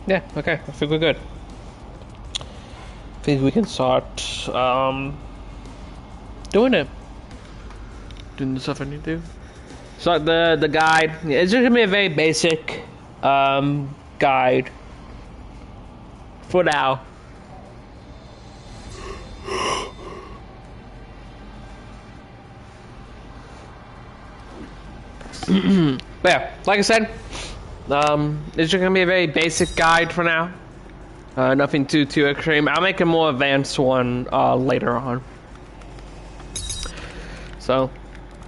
Yeah, okay, I think we're good. I think we can start doing it. Doing the stuff I need to do. So the guide, it's just gonna be a very basic guide for now. But yeah, like I said, it's just gonna be a very basic guide for now. Nothing too extreme. I'll make a more advanced one later on. So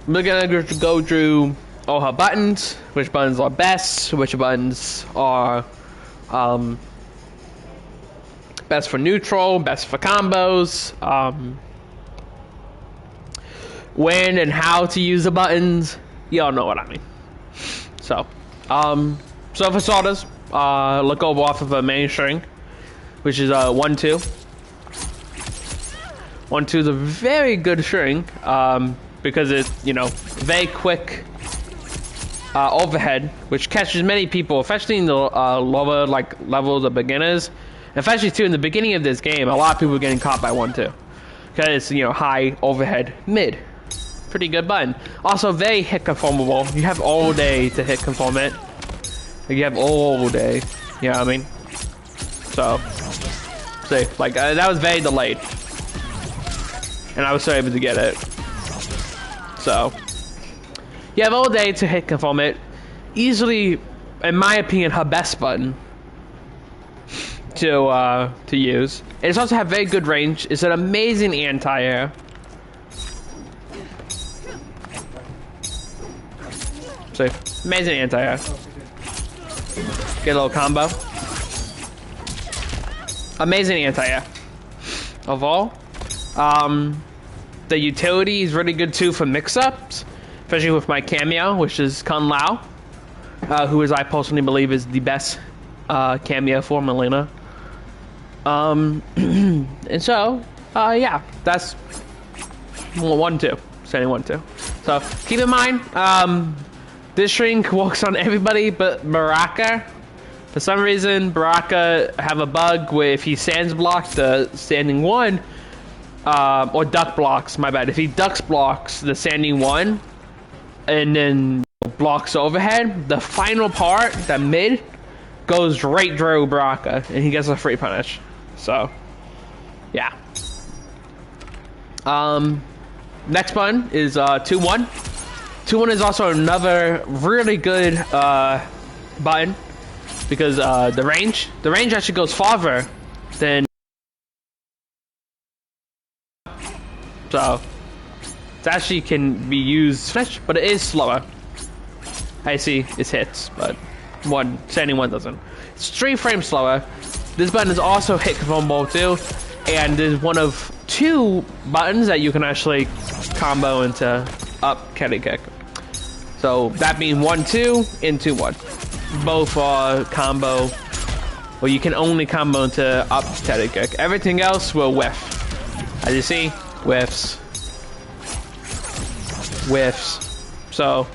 we're gonna go through all her buttons, which buttons are best, which buttons are best for neutral, best for combos, when and how to use the buttons. Y'all know what I mean. So, so for starters, look over off of a main string, which is 1-2. 1-2 is a very good string, because it's, you know, very quick overhead, which catches many people, especially in the lower like levels of beginners. Especially too in the beginning of this game, a lot of people are getting caught by 1-2 because it's, you know, high overhead mid. Pretty good button. Also very hit conformable. You have all day to hit conform it. You have all day. You know what I mean? So, see, like that was very delayed, and I was still able to get it. So, you have all day to hit conform it. Easily, in my opinion, her best button to use. It's also have very good range. It's an amazing anti-air. So amazing anti-air. Get a little combo. Amazing anti-air. Overall, the utility is really good too for mix-ups, especially with my cameo, which is Kun Lao, who is I personally believe is the best cameo for Mileena. And so, yeah, that's 1-2. Setting 1-2. So keep in mind, this string works on everybody but Baraka. For some reason, Baraka have a bug where if he sands blocks the standing one, or duck blocks, my bad. If he ducks blocks the standing one, and then blocks overhead, the final part, the mid, goes right through Baraka, and he gets a free punish. So, yeah. Next button is 2-1. 2-1 is also another really good button because the range actually goes farther than, so it actually can be used, but it is slower. I see it hits, but standing one doesn't. It's 3 frames slower. This button is also hit conformable too, and is one of 2 buttons that you can actually combo into up Kelly kick. So that being 1-2 and 2-1. Both are combo, or you can only combo into up Kelly kick. Everything else will whiff. As you see, whiffs. Whiffs. So,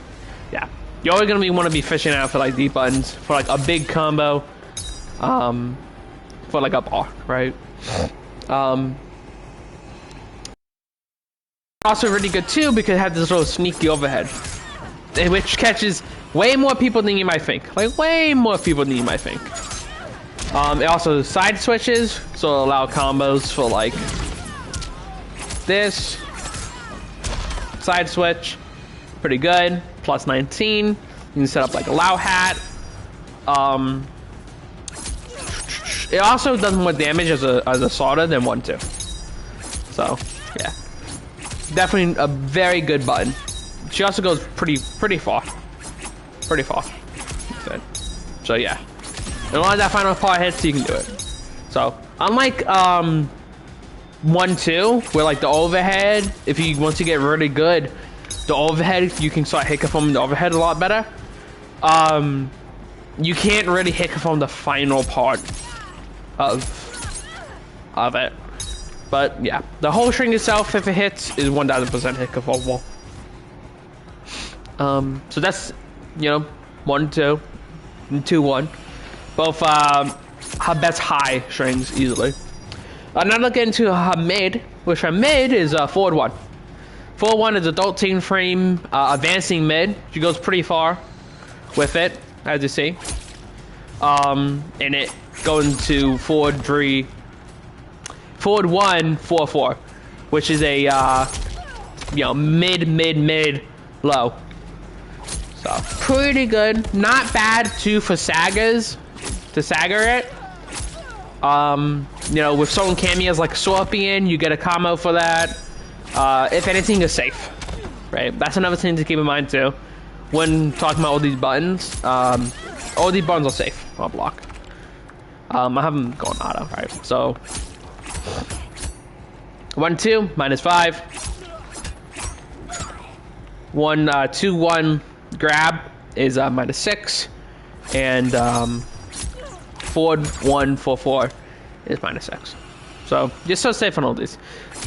yeah. You're always gonna want to be fishing out for like deep buttons, for like a big combo, for like a bar, right? Also really good too because it has this little sneaky overhead, which catches way more people than you might think. Like way more people than you might think. It also side switches, so it'll allow combos for like this side switch. Pretty good. Plus 19. You can set up like a Lao hat. It also does more damage as a sorta than 1-2. So yeah, definitely a very good button. She also goes pretty far. Pretty far. Good. So yeah, and once that final part hits, you can do it. So unlike 1-2, where like the overhead, if you once you get really good, the overhead you can start hit from the overhead a lot better. You can't really hit from the final part of it. But yeah, the whole string itself, if it hits, is 1000% hit conformable. So that's, you know, 1-2 and 2-1. Both her best high strings easily. Now look into her mid, which her mid is forward 1. Forward 1 is adult teen frame, advancing mid. She goes pretty far with it, as you see. And it going to forward 1, 4-4, which is a mid, low. So pretty good. Not bad too for saggers to sagger it. With certain cameos like Scorpion, you get a combo for that. If anything, is safe, right? That's another thing to keep in mind too when talking about all these buttons. All these buttons are safe on block. I have them going auto, right? So 1-2 -5. 1-2-1 grab is -6, and forward 1-4-4 is -6. So you're so safe on all these.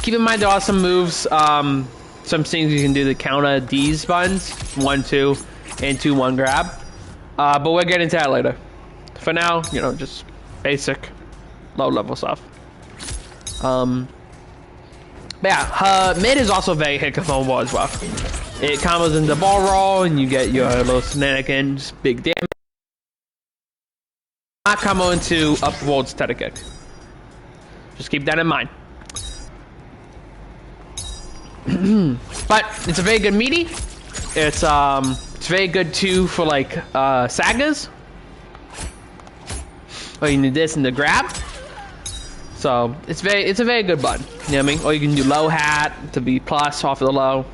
Keep in mind there are some moves, some things you can do to counter these buttons, 1-2 and 2-1 grab. But we'll get into that later. For now, just basic, low level stuff. But yeah, her mid is also very hit controllable as well. It combos into ball roll, and you get your little shenanigans, big damage. Not combo into upwards tether kick. Just keep that in mind. But it's a very good meaty. It's very good too for like sagas. Or you need this in the grab. So it's a very good button. You know what I mean? Or you can do low hat to be plus off of the low.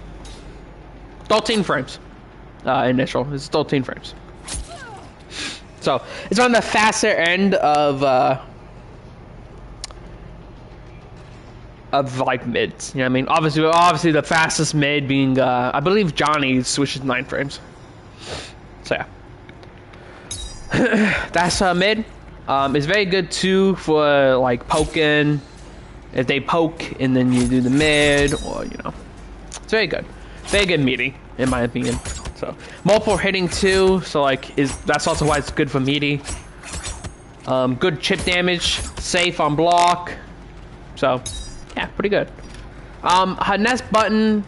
13 frames. Initial. It's 13 frames. So it's on the faster end of like mids. You know what I mean? Obviously the fastest mid being I believe Johnny's, which is 9 frames. So yeah. That's mid. It's very good too for like poking. If they poke and then you do the mid, or it's very good. Very good meaty, in my opinion. So multiple hitting too. So like that's also why it's good for meaty. Good chip damage, safe on block. So yeah, pretty good. Her next button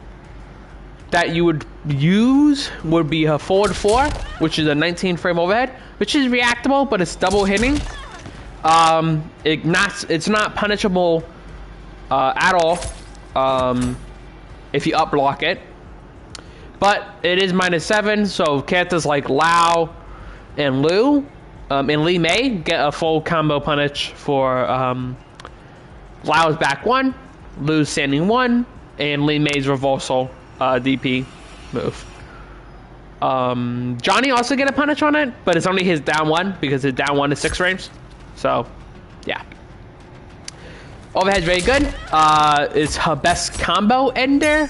that you would use would be her forward 4, which is a 19 frame overhead, which is reactable, but it's double hitting. It's not punishable at all if you up block it. But it is -7, so characters like Lao and Lu and Li Mei get a full combo punish for Lao's back 1, Lu's standing 1, and Li Mei's reversal DP move. Johnny also get a punish on it, but it's only his down 1 because his down 1 is 6 frames. So, yeah. Overhead's very good. It's her best combo ender.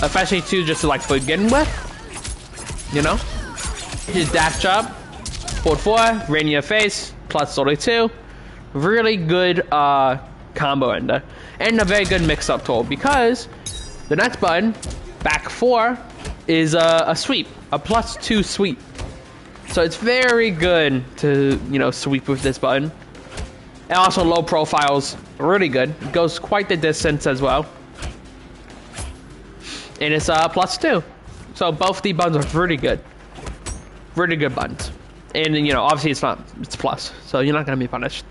Especially too, just to like begin with. His dash job. Forward 4, rain in your face, +32. Really good combo ender. And a very good mix-up tool because the next button, back 4, is a sweep, a +2 sweep. So it's very good to sweep with this button. And also low profiles, really good. It goes quite the distance as well. And it's +2. So both the buttons are really good. Really good buttons. And obviously it's plus, so you're not gonna be punished.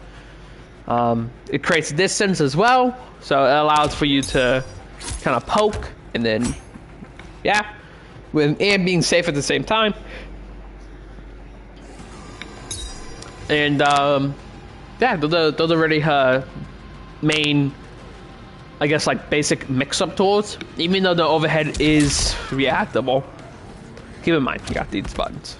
It creates distance as well, so it allows for you to kind of poke and then and being safe at the same time. And those are really her main, I guess, like basic mix-up tools. Even though the overhead is reactable, keep in mind you got these buttons.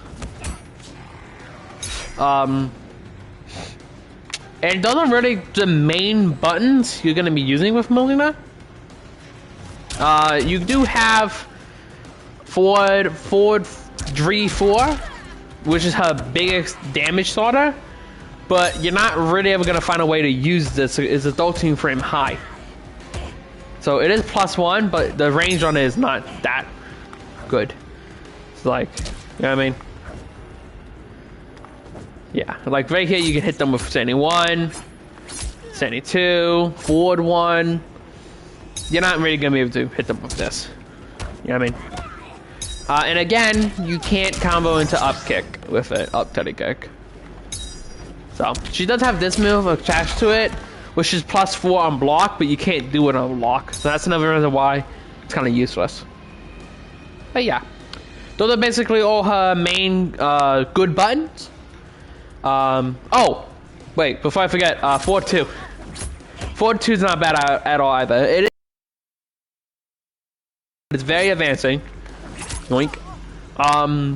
And those are really the main buttons you're going to be using with Mileena. You do have forward 3-4, which is her biggest damage sorter, but you're not really ever going to find a way to use this. It's a 13 frame high. So it is +1, but the range on it is not that good. It's like, you know what I mean? Yeah, like right here you can hit them with standing 1, standing 2, forward 1. You're not really gonna be able to hit them with this. You know what I mean? And again, you can't combo into up kick with it, up teddy kick. So, she does have this move attached to it, which is +4 on block, but you can't do it on block. So that's another reason why it's kind of useless. But yeah, those are basically all her main good buttons. Oh, wait, before I forget, forward 2. Forward 2 is not bad at all either. It's very advancing. Yoink.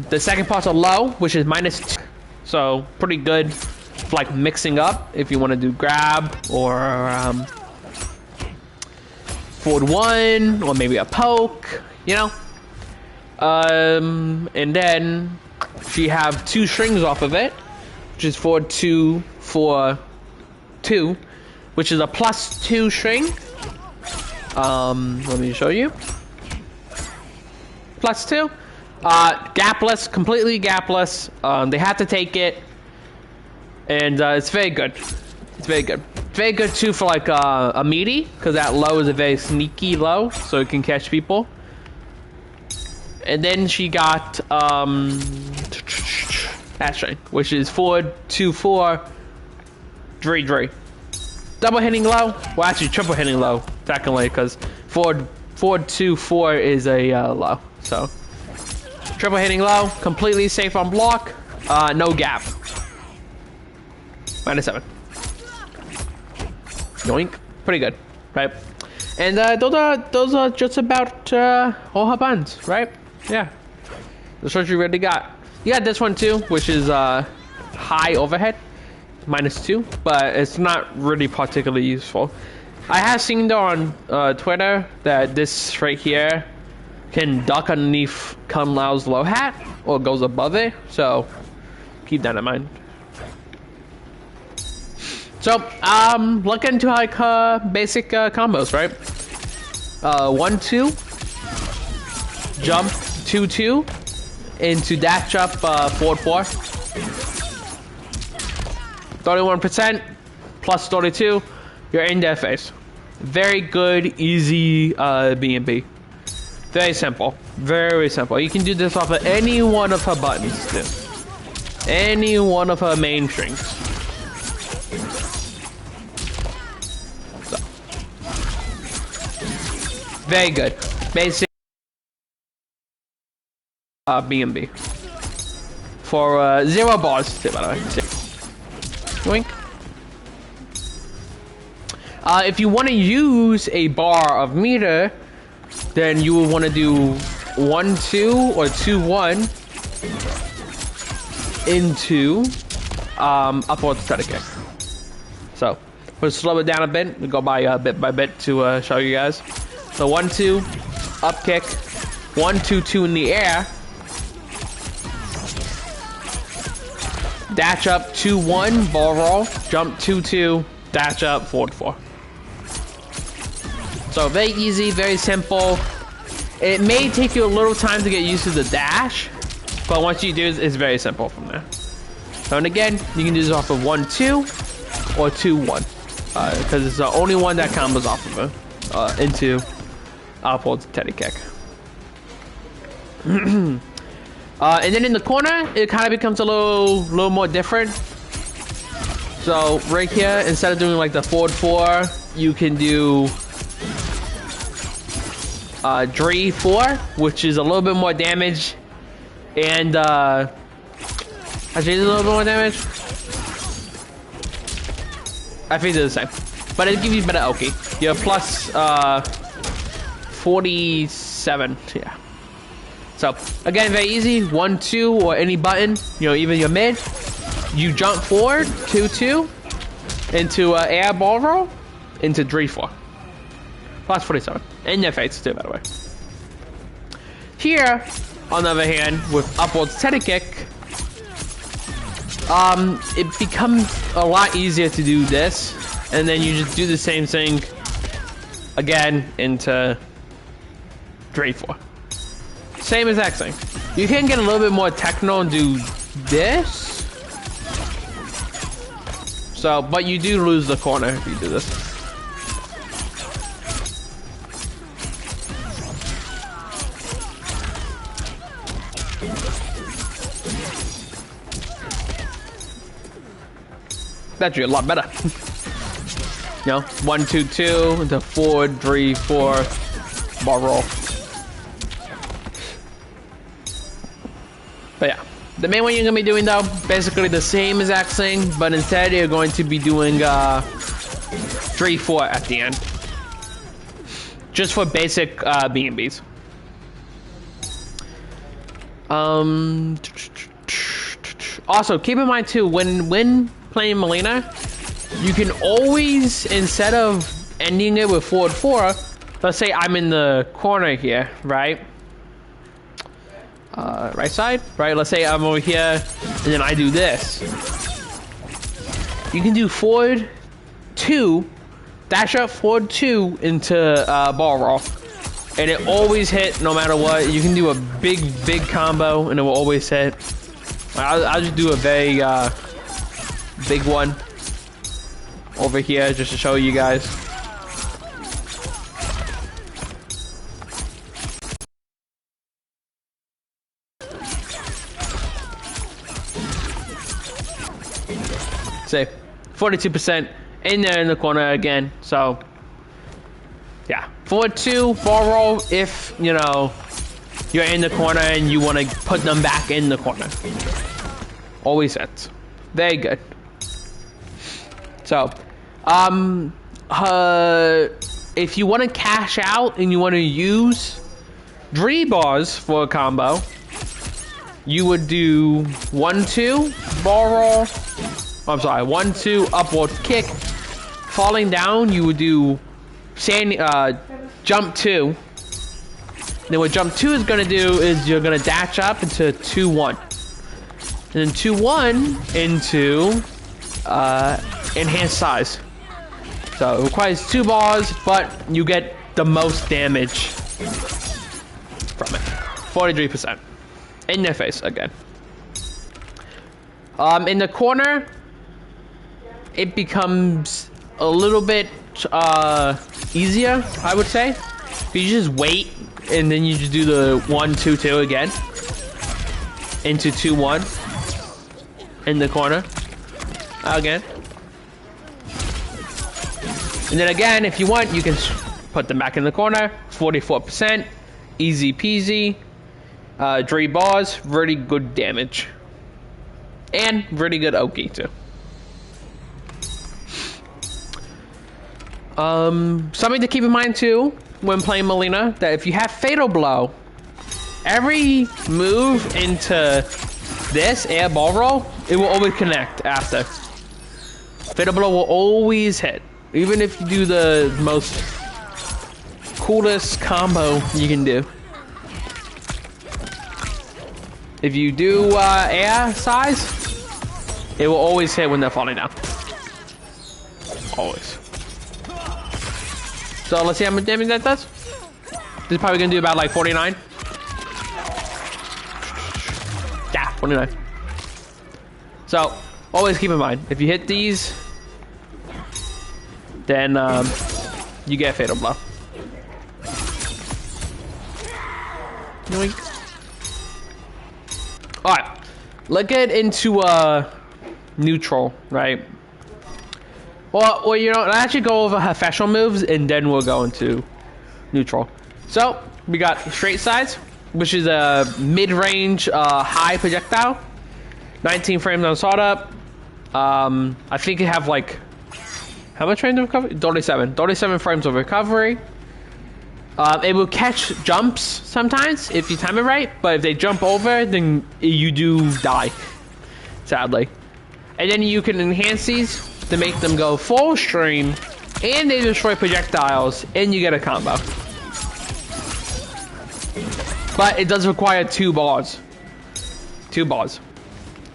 The second part's a low, which is -2. So, pretty good for like mixing up if you want to do grab or forward 1 or maybe a poke, you know? And then she have 2 strings off of it, which is forward 2 for 2, which is a +2 string. Let me show you. +2. Gapless, completely gapless. They have to take it, and it's very good. It's very good. It's very good too for like a meaty, because that low is a very sneaky low, so it can catch people. And then she got that string, which is forward 2 4 3 double hitting low. Well, actually triple hitting low technically, because forward 2 4 is a low. So triple hitting low, completely safe on block, no gap. -7. Yoink, pretty good, right? And those are just about all her buttons, right? Yeah, that's what you really got. You got this one too, which is high overhead, -2, but it's not really particularly useful. I have seen though on Twitter that this right here can duck underneath Kung Lao's low hat, or goes above it, so keep that in mind. So, look into like basic combos, right? 1 2, jump 2 2, into dash up forward 4. 31%, +32, you're in their face. Very good, easy B&B. Very simple. Very simple. You can do this off of any one of her buttons, too. Any one of her main strings. So. Very good. Basic B&B. For 0 bars, too, by the way. Wink. If you want to use a bar of meter, then you will want to do 1 2 or 2 1 into upward teddy kick. So we'll slow it down a bit. We'll go by bit to show you guys. So 1 2, up kick, 1 2 2 in the air, dash up 2 1, ball roll, jump 2 2, dash up forward 4. So very easy, very simple. It may take you a little time to get used to the dash, but once you do, it's very simple from there. So, and again, you can do this off of 1 2 or 2 1, because it's the only one that combos off of it into upward teddy kick. And then in the corner, it kind of becomes a little more different. So right here, instead of doing like the forward 4, you can do 3 4, which is a little bit more damage, and actually it's a little bit more damage. I think they're the same, but it gives you better Oki. You're plus 47, yeah. So again, very easy. 1 2 or any button, you know, even your mid. You jump forward 2 2 into air ball roll into 3 4. Plus 47. In their face too, by the way. Here, on the other hand, with upwards teddy kick, it becomes a lot easier to do this, and then you just do the same thing again into 3 4. Same exact thing. You can get a little bit more techno and do this, So, but you do lose the corner if you do this. That's a lot better. You know, 1, 2, 2 into 4, 3, 4, bar roll. But yeah, the main one you're gonna be doing though, basically the same exact thing, but instead you're going to be doing 3, 4 at the end, just for basic B&Bs. Also, keep in mind too, when playing Mileena, you can always, instead of ending it with forward 4, let's say I'm in the corner here, right? Right side, right? Let's say I'm over here, and then I do this. You can do forward 2, dash up forward 2 into ball roll, and it always hit no matter what. You can do a big combo, and it will always hit. I'll just do a very big one over here just to show you guys. Say 42% in there in the corner again. So yeah, forward 2 ball roll if you know you're in the corner and you want to put them back in the corner. Always hits. Very good. So if you want to cash out and you want to use 3 bars for a combo, you would do 1, 2 ball roll. I'm sorry, 1, 2 upward kick. Falling down, you would do jump 2. Then what jump 2 is gonna do is you're gonna dash up into 2, 1. And then 2, 1 into enhanced size. So it requires 2 bars, but you get the most damage from it. 43%. In their face again. In the corner, it becomes a little bit easier, I would say. You just wait, and then you just do the 1, 2, 2 again. Into 2, 1. In the corner. Again. And then again, if you want, you can put them back in the corner. 44%. Easy peasy. 3 bars. Really good damage. And really good Oki too. Something to keep in mind too when playing Mileena, that if you have Fatal Blow, every move into this air ball roll, it will always connect after. Fatal Blow will always hit, even if you do the most coolest combo you can do. If you do air size, it will always hit when they're falling down. Always. So let's see how much damage that does. This is probably gonna do about like 49. Yeah, 49. So always keep in mind, if you hit these, then you get Fatal Blow. Yoink. Alright, let's get into neutral, right? Well, you know, let's actually go over her special moves, and then we'll go into neutral. So, we got straight sides, which is a mid-range high projectile. 19 frames on startup. I think you have like, how much frames of recovery? 37. 37 frames of recovery. It will catch jumps sometimes if you time it right, but if they jump over, then you do die, sadly. And then you can enhance these to make them go full stream, and they destroy projectiles, and you get a combo. But it does require 2 bars. 2 bars.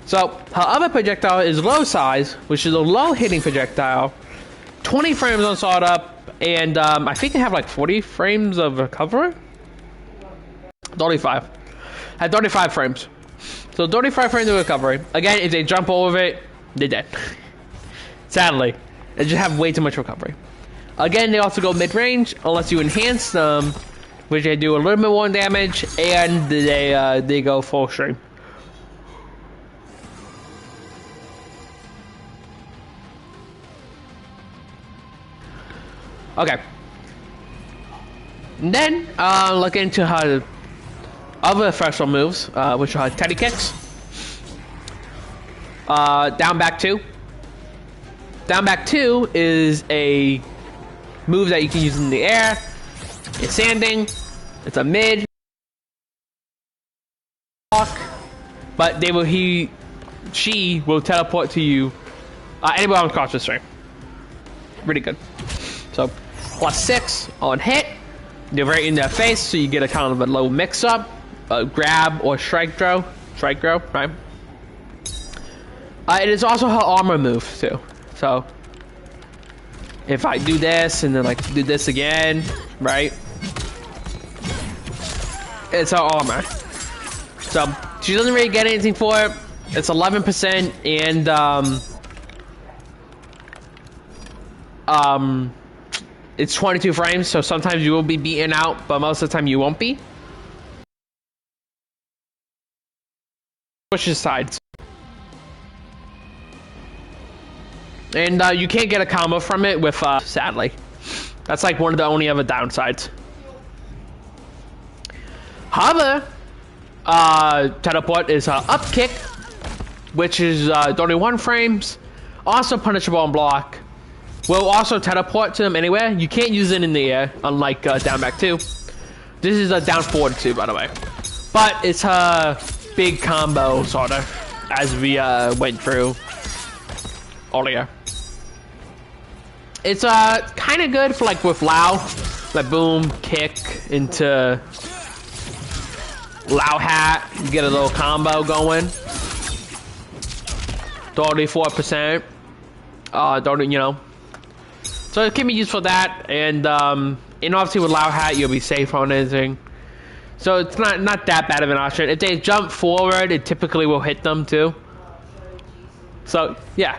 So, her other projectile is low size, which is a low hitting projectile. 20 frames on startup. And I think they have like 40 frames of recovery. 35. At 35 frames. So 35 frames of recovery. Again, if they jump over it, they're dead. Sadly, they just have way too much recovery. Again, they also go mid-range unless you enhance them, which they do a little bit more damage, and they go full stream. Okay. And then look into her other special moves, which are teddy kicks. Down back 2. Down back 2 is a move that you can use in the air. It's sanding. It's a mid block, but she will teleport to you. Anybody on cross stream. Really good. So +6 on hit. You're right in their face, so you get a kind of a low mix-up, grab or strike throw, right? It is also her armor move too. So if I do this and then like do this again, right? It's her armor. So she doesn't really get anything for it. It's 11% and it's 22 frames, so sometimes you will be beaten out, but most of the time you won't be. Pushes sides. And you can't get a combo from it with, sadly. That's like one of the only other downsides. However, teleport is up kick, which is 21 frames, also punishable on block. Will also teleport to them anywhere. You can't use it in the air, unlike down back 2. This is a down forward 2, by the way. But it's her big combo, sort of, as we went through earlier. It's kind of good for like with Lao, like boom, kick into Lao hat, you get a little combo going. 34%. Don't you know? So it can be used for that, and obviously with Lao hat, you'll be safe on anything. So it's not that bad of an option. If they jump forward, it typically will hit them too. So yeah,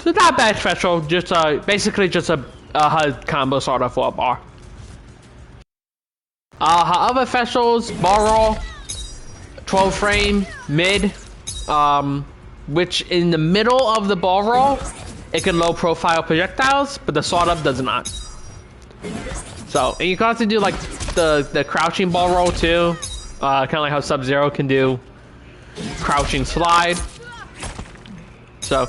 so not bad special. Just basically just a HUD combo sort of for a bar. Her other specials, bar roll, 12 frame mid, which in the middle of the bar roll, it can low profile projectiles, but the sword up does not. So, and you can also do like the crouching ball roll too, kind of like how Sub-Zero can do crouching slide. So,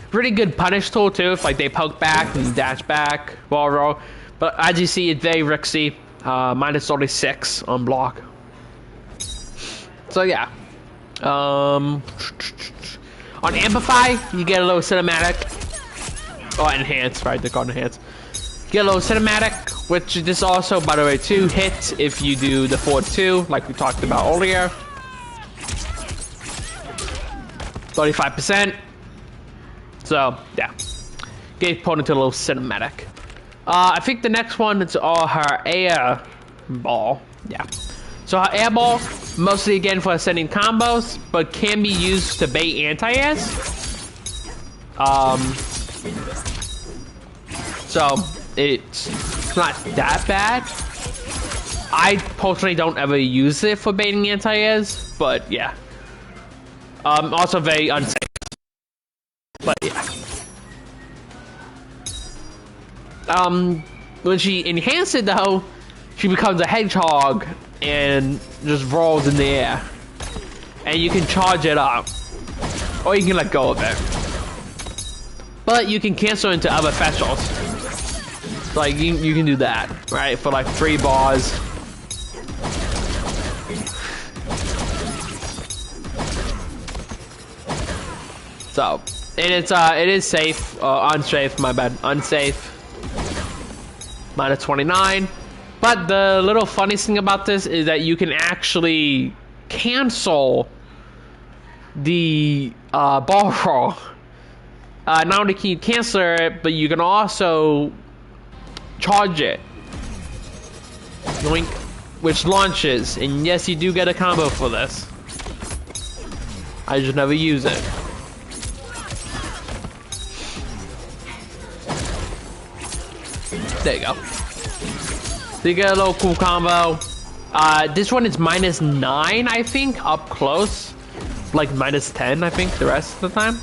pretty good punish tool too, if like they poke back and dash back, ball roll. But as you see, it's very Rixy, minus only 6 on block. So yeah. On Amplify, you get a little cinematic. Oh, enhance, right? They're called enhance. Get a little cinematic, which this also, by the way, too, hits if you do the forward 2, like we talked about earlier. 35%. So, yeah. Get opponent a little cinematic. I think the next one is all her air ball. Yeah. So her air ball, mostly again for sending combos, but can be used to bait anti-airs. So it's not that bad. I personally don't ever use it for baiting anti-airs, but yeah. Also very unsafe. But yeah. When she enhances it though, she becomes a hedgehog and just rolls in the air. And you can charge it up. Or you can let go of it. But you can cancel into other specials. Like you can do that, right? For like 3 bars. So, and it is safe, unsafe, my bad, unsafe. Minus 29. But the little funny thing about this is that you can actually cancel the ball roll. Not only can you cancel it, but you can also charge it. Yoink. Which launches. And yes, you do get a combo for this. I just never use it. There you go. So you get a little cool combo. This one is -9, I think, up close. Like -10, I think, the rest of the time.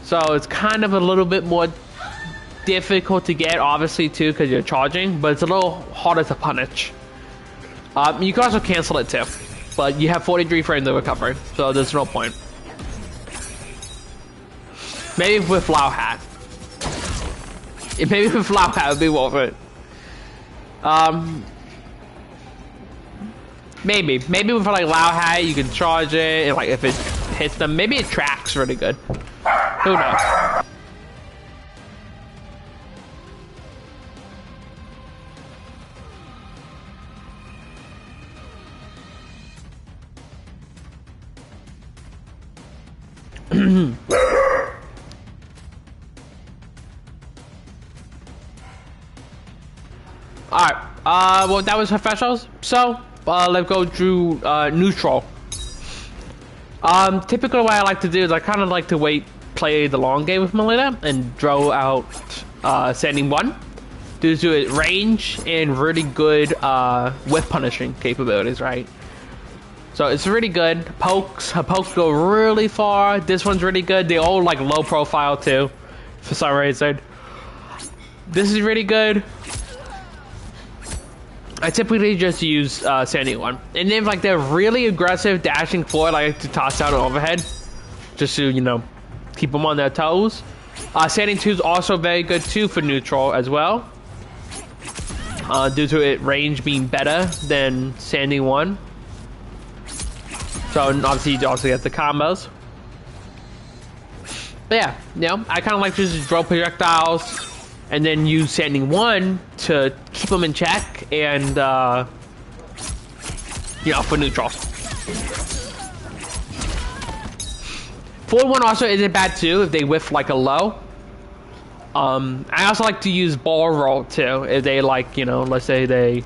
So it's kind of a little bit more difficult to get, obviously, too, because you're charging, but it's a little harder to punish. You can also cancel it, too. But you have 43 frames of recovery, so there's no point. Maybe with Lao Hat. Maybe with Lao Hat it would be worth it. Maybe with like Lao Hat you can charge it, and like if it hits them, maybe it tracks really good. Who knows? Alright, well that was professionals, so let's go through neutral. Typically what I like to do is I kind of like to play the long game with Mileena and draw out standing one due to its range and really good whiff punishing capabilities, right? So it's really good. Her pokes go really far. This one's really good. They all like low profile too, for some reason. This is really good. I typically just use standing one, and then like they're really aggressive dashing forward, I like to toss out an overhead, just to, you know, keep them on their toes. Standing two is also very good too for neutral as well, due to its range being better than standing one. So obviously you also get the combos. But yeah, you know, I kind of like to just throw projectiles and then use standing one to keep them in check and, you know, for neutral. Forward one also isn't bad too if they whiff like a low. I also like to use ball roll too if they like, you know, let's say they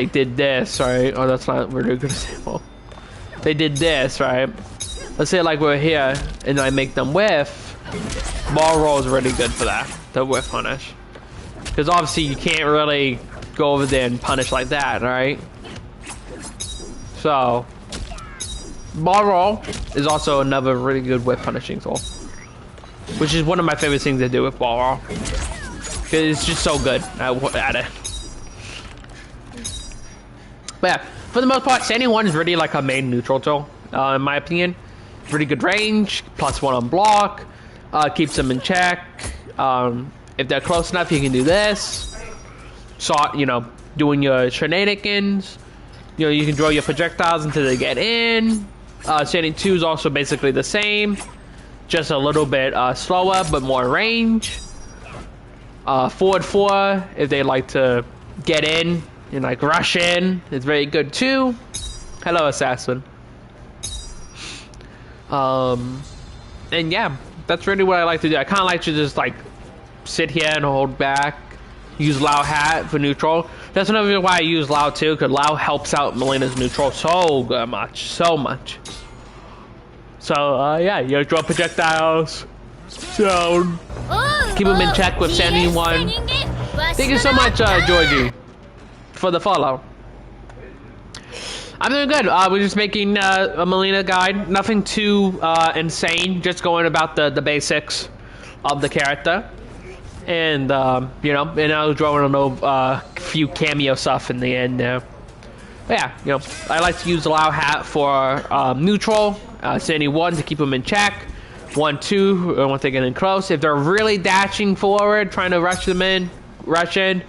did this, right? Oh, that's not really a good example. They did this, right? Let's say like we're here and I make them whiff. Ball roll is really good for that, the whiff punish. Because obviously you can't really go over there and punish like that, right? So, ball roll is also another really good whiff punishing tool. Which is one of my favorite things to do with ball roll. Because it's just so good at it. But yeah, for the most part, standing one is really like a main neutral tool, in my opinion. Really good range, +1 on block. Keeps them in check. If they're close enough, you can do this. So, you know, doing your shenanigans. You know, you can draw your projectiles until they get in. Standing two is also basically the same. Just a little bit slower, but more range. Forward four, if they like to get in and like rush in, it's very good too. Hello, assassin. And yeah, that's really what I like to do. I kind of like to just like sit here and hold back. Use Lao Hat for neutral. That's another reason why I use Lao too, because Lao helps out Mileena's neutral so much. So yeah, you draw projectiles. So keep them in check with standing one. Thank you so much, Georgie, for the follow. I'm doing good. We're just making a Mileena guide. Nothing too insane. Just going about the basics of the character. And, you know, and I'll draw in a few cameo stuff in the end there. But yeah, you know, I like to use the Lao Hat for neutral. Standing one to keep them in check. 1, 2, once they get in close. If they're really dashing forward, trying to rush in.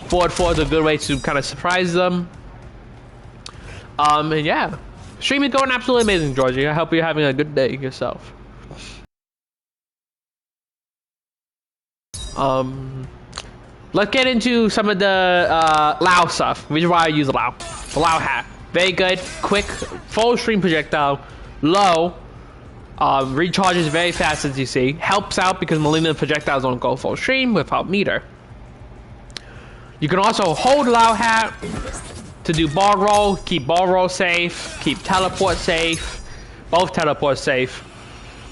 Forward 4 is a good way to kind of surprise them. And yeah, stream is going absolutely amazing, Georgie. I hope you're having a good day yourself. Let's get into some of the Lao stuff, which is why I use Lao. The Lao Hat, very good, quick, full stream projectile, low, recharges very fast as you see. Helps out because Mileena projectiles don't go full stream without meter. You can also hold Lao Hat to do ball roll, keep ball roll safe, keep teleport safe, both teleport safe.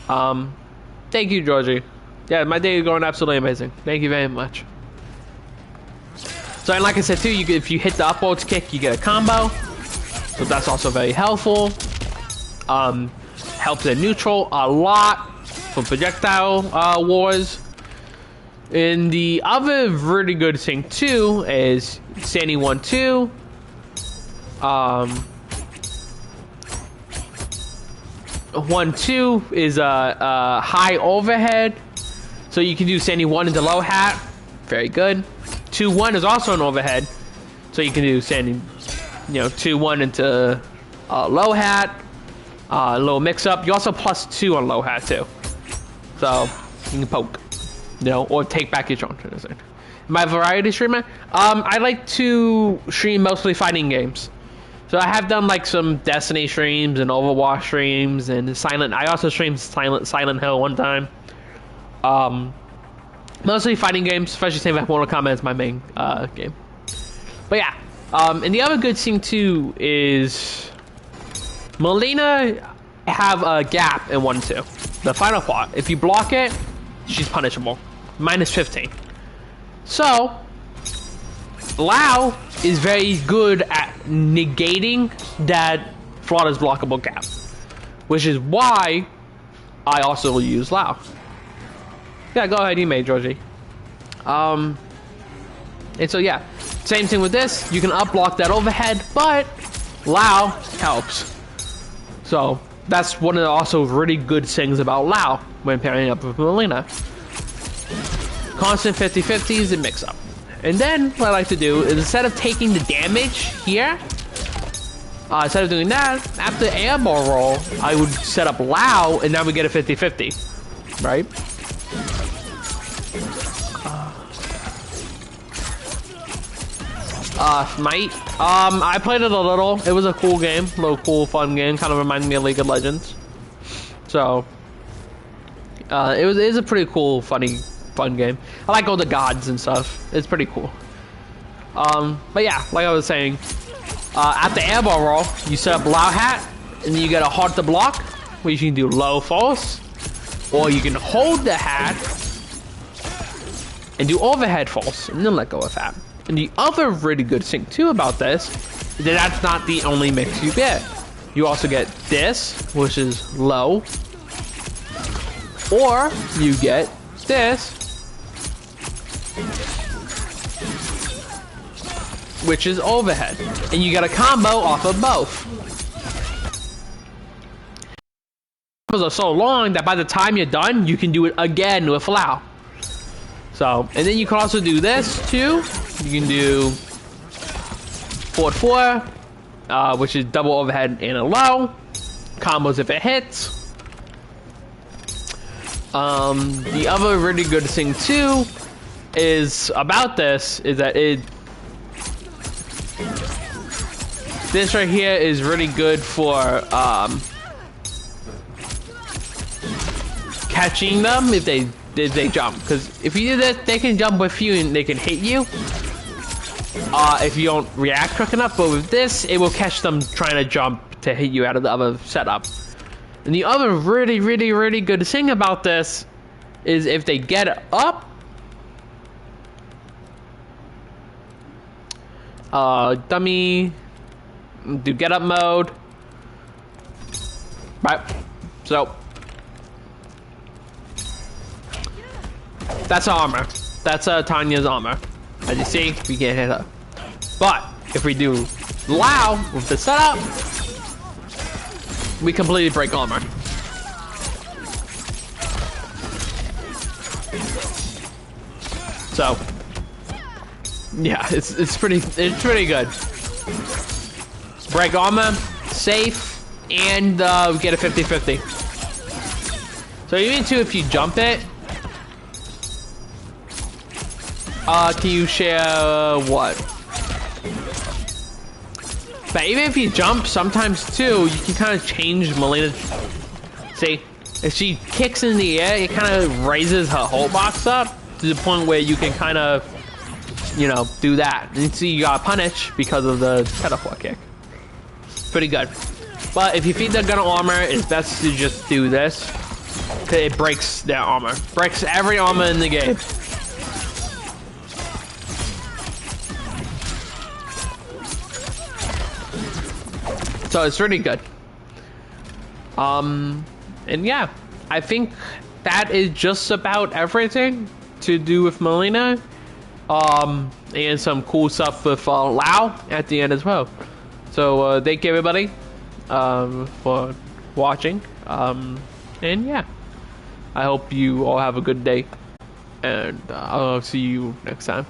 Thank you, Georgie. Yeah, my day is going absolutely amazing. Thank you very much. So, and like I said too, if you hit the upwards kick, you get a combo. So that's also very helpful. Helps in neutral a lot for projectile wars. And the other really good thing too is standing 1-2. 1-2 is a high overhead, so you can do standing 1 into low hat. Very good. 2-1 is also an overhead, so you can do standing, 2-1 into low hat. A little mix up. You also +2 on low hat too, so you can poke, or take back your drone. My variety streamer. I like to stream mostly fighting games. So I have done like some Destiny streams and Overwatch streams and Silent. I also streamed Silent Hill one time. Mostly fighting games, especially same with Mortal Kombat is my main game. But yeah, and the other good thing too is Mileena have a gap in 1-2. The final part. If you block it, she's punishable. -15. So Lao is very good at negating that flawless blockable gap, which is why I also use Lao. Yeah, go ahead, you may, Georgie. And so yeah, same thing with this. You can up block that overhead, but Lao helps. So that's one of the also really good things about Lao when pairing up with Mileena. Constant 50-50s and mix up. And then what I like to do is instead of taking the damage here, instead of doing that, after airball roll, I would set up Lao and now we get a 50-50, right? Smite. I played it a little. It was a cool game, a little cool, fun game. Kind of reminded me of League of Legends. So, it is a pretty cool, fun game. I like all the gods and stuff. It's pretty cool. But yeah, like I was saying, at the airball roll, you set up Lao hat, and then you get a hard to block, where you can do low false, or you can hold the hat and do overhead false, and then let go of that. And the other really good thing too about this is that that's not the only mix you get. You also get this, which is low, or you get this, which is overhead, and you get a combo off of both. Combos are so long that by the time you're done, you can do it again with Lao. So, and then you can also do this too. You can do 4-4, which is double overhead and a low. Combos if it hits. The other really good thing too is about this is that this right here is really good for catching them if they jump, because if you do this, they can jump with you and they can hit you if you don't react quick enough. But with this, it will catch them trying to jump to hit you out of the other setup. And the other really good thing about this is if they get up, dummy, do get up mode, right? So that's armor. That's Tanya's armor. As you see, we can't hit her. But if we do Lao with the setup, we completely break armor. So yeah, it's pretty good. Break armor, safe, and we get a 50-50. So even too, if you jump it, can you share what? But even if you jump, sometimes too, you can kind of change Mileena. See, if she kicks in the air, it kind of raises her whole box up to the point where you can kind of, do that. And you see, you got punish because of the teleport kick. Pretty good. But if you feed the gun armor, it's best to just do this. It breaks their armor. Breaks every armor in the game. So it's really good. And yeah, I think that is just about everything to do with Mileena. And some cool stuff with Lao at the end as well. So thank you everybody for watching. And yeah, I hope you all have a good day, and I'll see you next time.